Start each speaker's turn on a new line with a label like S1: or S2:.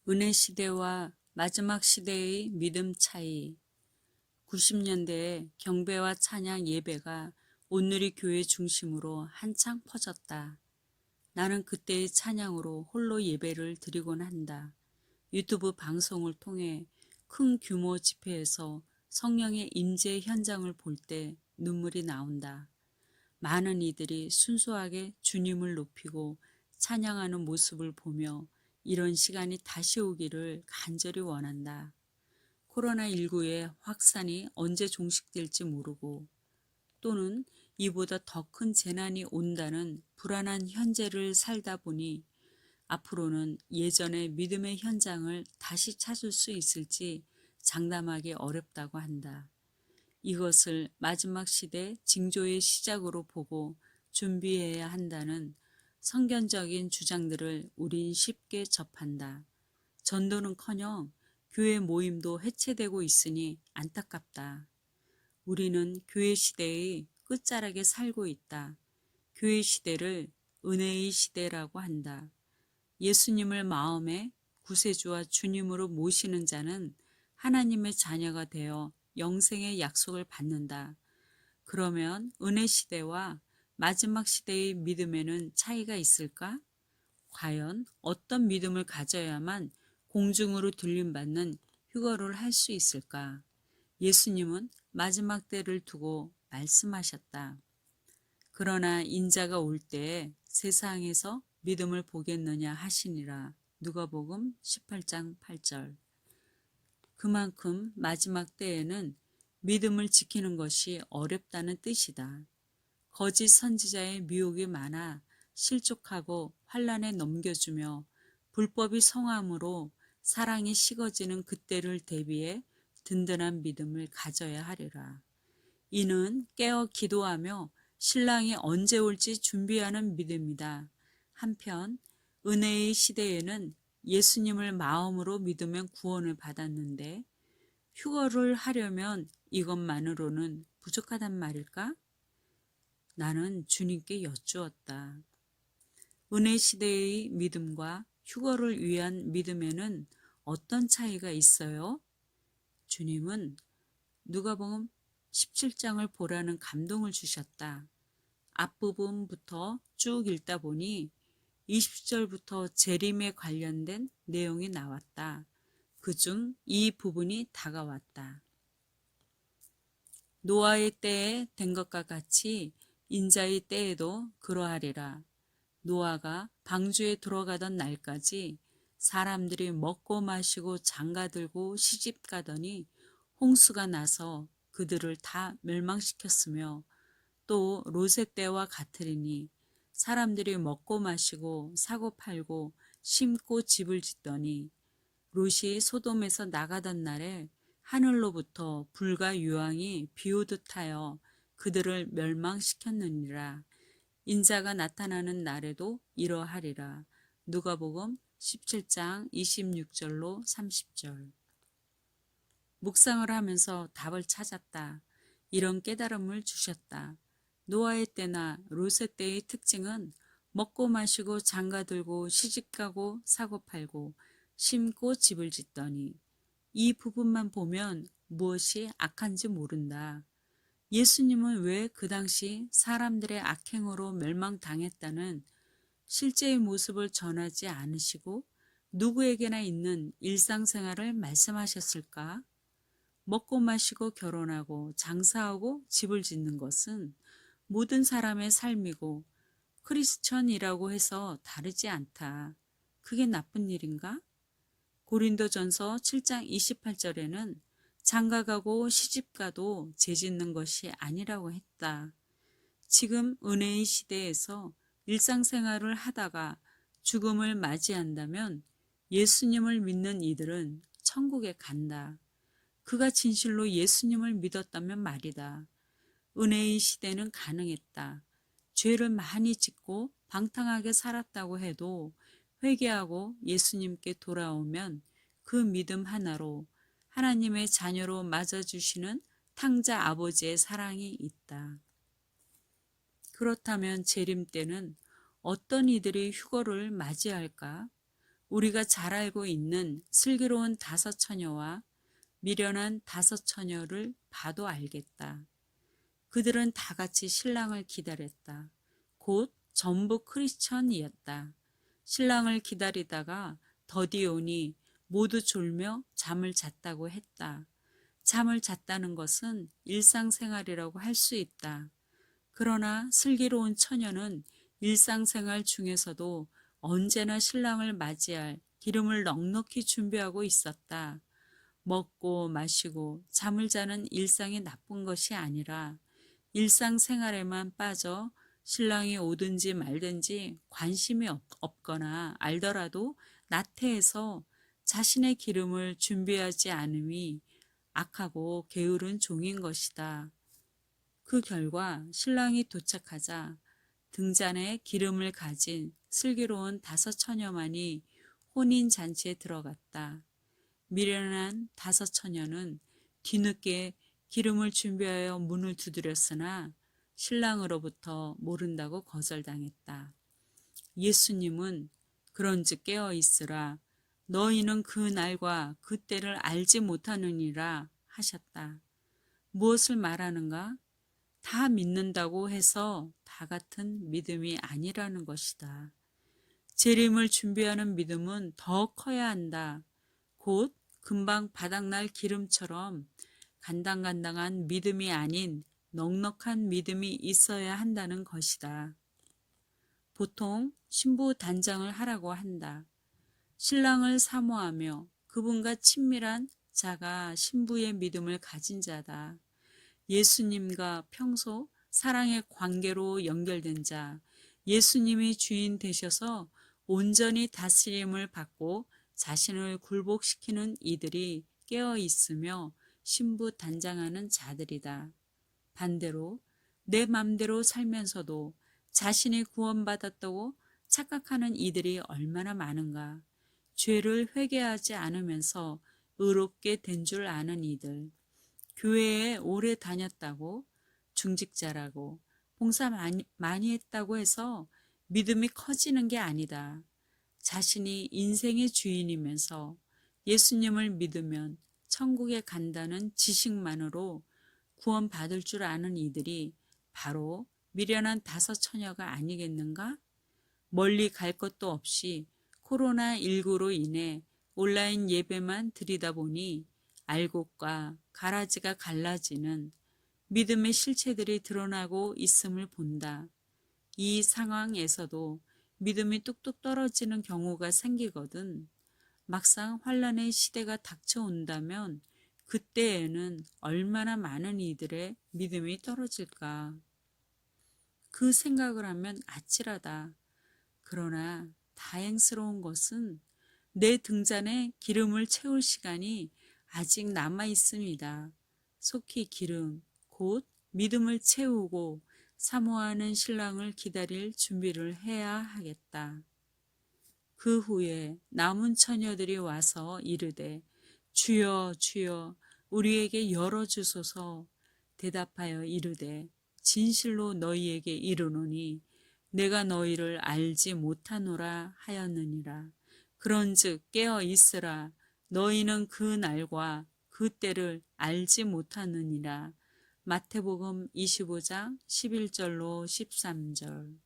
S1: 은혜 시대와 마지막 시대의 믿음 차이. 90년대에 경배와 찬양 예배가 온누리 교회 중심으로 한창 퍼졌다. 나는 그때의 찬양으로 홀로 예배를 드리곤 한다. 유튜브 방송을 통해 큰 규모 집회에서 성령의 임재 현장을 볼 때 눈물이 나온다. 많은 이들이 순수하게 주님을 높이고 찬양하는 모습을 보며 이런 시간이 다시 오기를 간절히 원한다. 코로나19의 확산이 언제 종식될지 모르고 또는 이보다 더 큰 재난이 온다는 불안한 현재를 살다 보니 앞으로는 예전의 믿음의 현장을 다시 찾을 수 있을지 장담하기 어렵다고 한다. 이것을 마지막 시대 징조의 시작으로 보고 준비해야 한다는 성견적인 주장들을 우린 쉽게 접한다. 전도는커녕 교회 모임도 해체되고 있으니 안타깝다. 우리는 교회 시대의 끝자락에 살고 있다. 교회 시대를 은혜의 시대라고 한다. 예수님을 마음에 구세주와 주님으로 모시는 자는 하나님의 자녀가 되어 영생의 약속을 받는다. 그러면 은혜 시대와 마지막 시대의 믿음에는 차이가 있을까? 과연 어떤 믿음을 가져야만 공중으로 들림받는 휴거를 할 수 있을까? 예수님은 마지막 때를 두고 말씀하셨다. 그러나 인자가 올 때에 세상에서 믿음을 보겠느냐 하시니라. 누가복음 18장 8절. 그만큼 마지막 때에는 믿음을 지키는 것이 어렵다는 뜻이다. 거짓 선지자의 미혹이 많아 실족하고 환난에 넘겨주며 불법이 성함으로 사랑이 식어지는 그때를 대비해 든든한 믿음을 가져야 하리라. 이는 깨어 기도하며 신랑이 언제 올지 준비하는 믿음이다. 한편 은혜의 시대에는 예수님을 마음으로 믿으면 구원을 받았는데 휴거를 하려면 이것만으로는 부족하단 말일까? 나는 주님께 여쭈었다. 은혜 시대의 믿음과 휴거를 위한 믿음에는 어떤 차이가 있어요? 주님은 누가복음 17장을 보라는 감동을 주셨다. 앞부분부터 쭉 읽다 보니 20절부터 재림에 관련된 내용이 나왔다. 그중 이 부분이 다가왔다. 노아의 때에 된 것과 같이 인자의 때에도 그러하리라. 노아가 방주에 들어가던 날까지 사람들이 먹고 마시고 장가들고 시집가더니 홍수가 나서 그들을 다 멸망시켰으며 또 롯의 때와 같으리니 사람들이 먹고 마시고 사고 팔고 심고 집을 짓더니 롯이 소돔에서 나가던 날에 하늘로부터 불과 유황이 비오듯 하여 그들을 멸망시켰느니라. 인자가 나타나는 날에도 이러하리라. 누가복음 17장 26절로 30절. 묵상을 하면서 답을 찾았다. 이런 깨달음을 주셨다. 노아의 때나 롯의 때의 특징은 먹고 마시고 장가들고 시집가고 사고 팔고 심고 집을 짓더니 이 부분만 보면 무엇이 악한지 모른다. 예수님은 왜 그 당시 사람들의 악행으로 멸망당했다는 실제의 모습을 전하지 않으시고 누구에게나 있는 일상생활을 말씀하셨을까? 먹고 마시고 결혼하고 장사하고 집을 짓는 것은 모든 사람의 삶이고 크리스천이라고 해서 다르지 않다. 그게 나쁜 일인가? 고린도전서 7장 28절에는 장가가고 시집가도 죄짓는 것이 아니라고 했다. 지금 은혜의 시대에서 일상생활을 하다가 죽음을 맞이한다면 예수님을 믿는 이들은 천국에 간다. 그가 진실로 예수님을 믿었다면 말이다. 은혜의 시대는 가능했다. 죄를 많이 짓고 방탕하게 살았다고 해도 회개하고 예수님께 돌아오면 그 믿음 하나로 하나님의 자녀로 맞아주시는 탕자 아버지의 사랑이 있다. 그렇다면 재림 때는 어떤 이들이 휴거를 맞이할까? 우리가 잘 알고 있는 슬기로운 다섯 처녀와 미련한 다섯 처녀를 봐도 알겠다. 그들은 다 같이 신랑을 기다렸다. 곧 전부 크리스천이었다. 신랑을 기다리다가 더디 오니 모두 졸며 잠을 잤다고 했다. 잠을 잤다는 것은 일상생활이라고 할 수 있다. 그러나 슬기로운 처녀는 일상생활 중에서도 언제나 신랑을 맞이할 기름을 넉넉히 준비하고 있었다. 먹고 마시고 잠을 자는 일상이 나쁜 것이 아니라 일상생활에만 빠져 신랑이 오든지 말든지 관심이 없거나 알더라도 나태해서 자신의 기름을 준비하지 않음이 악하고 게으른 종인 것이다. 그 결과 신랑이 도착하자 등잔에 기름을 가진 슬기로운 다섯 처녀만이 혼인잔치에 들어갔다. 미련한 다섯 처녀는 뒤늦게 기름을 준비하여 문을 두드렸으나 신랑으로부터 모른다고 거절당했다. 예수님은 그런즉 깨어 있으라. 너희는 그 날과 그 때를 알지 못하느니라 하셨다. 무엇을 말하는가? 다 믿는다고 해서 다 같은 믿음이 아니라는 것이다. 재림을 준비하는 믿음은 더 커야 한다. 곧 금방 바닥날 기름처럼 간당간당한 믿음이 아닌 넉넉한 믿음이 있어야 한다는 것이다. 보통 신부 단장을 하라고 한다. 신랑을 사모하며 그분과 친밀한 자가 신부의 믿음을 가진 자다. 예수님과 평소 사랑의 관계로 연결된 자, 예수님이 주인 되셔서 온전히 다스림을 받고 자신을 굴복시키는 이들이 깨어 있으며 신부 단장하는 자들이다. 반대로 내 맘대로 살면서도 자신이 구원받았다고 착각하는 이들이 얼마나 많은가. 죄를 회개하지 않으면서 의롭게 된 줄 아는 이들. 교회에 오래 다녔다고, 중직자라고, 봉사 많이 했다고 해서 믿음이 커지는 게 아니다. 자신이 인생의 주인이면서 예수님을 믿으면 천국에 간다는 지식만으로 구원받을 줄 아는 이들이 바로 미련한 다섯 처녀가 아니겠는가? 멀리 갈 것도 없이 코로나19로 인해 온라인 예배만 드리다 보니 알곡과 가라지가 갈라지는 믿음의 실체들이 드러나고 있음을 본다. 이 상황에서도 믿음이 뚝뚝 떨어지는 경우가 생기거든. 막상 환란의 시대가 닥쳐온다면 그때에는 얼마나 많은 이들의 믿음이 떨어질까. 그 생각을 하면 아찔하다. 그러나 다행스러운 것은 내 등잔에 기름을 채울 시간이 아직 남아 있습니다. 속히 기름, 곧 믿음을 채우고 사모하는 신랑을 기다릴 준비를 해야 하겠다. 그 후에 남은 처녀들이 와서 이르되 주여 주여 우리에게 열어주소서. 대답하여 이르되 진실로 너희에게 이르노니 내가 너희를 알지 못하노라 하였느니라. 그런즉 깨어 있으라. 너희는 그 날과 그 때를 알지 못하느니라. 마태복음 25장 11절로 13절.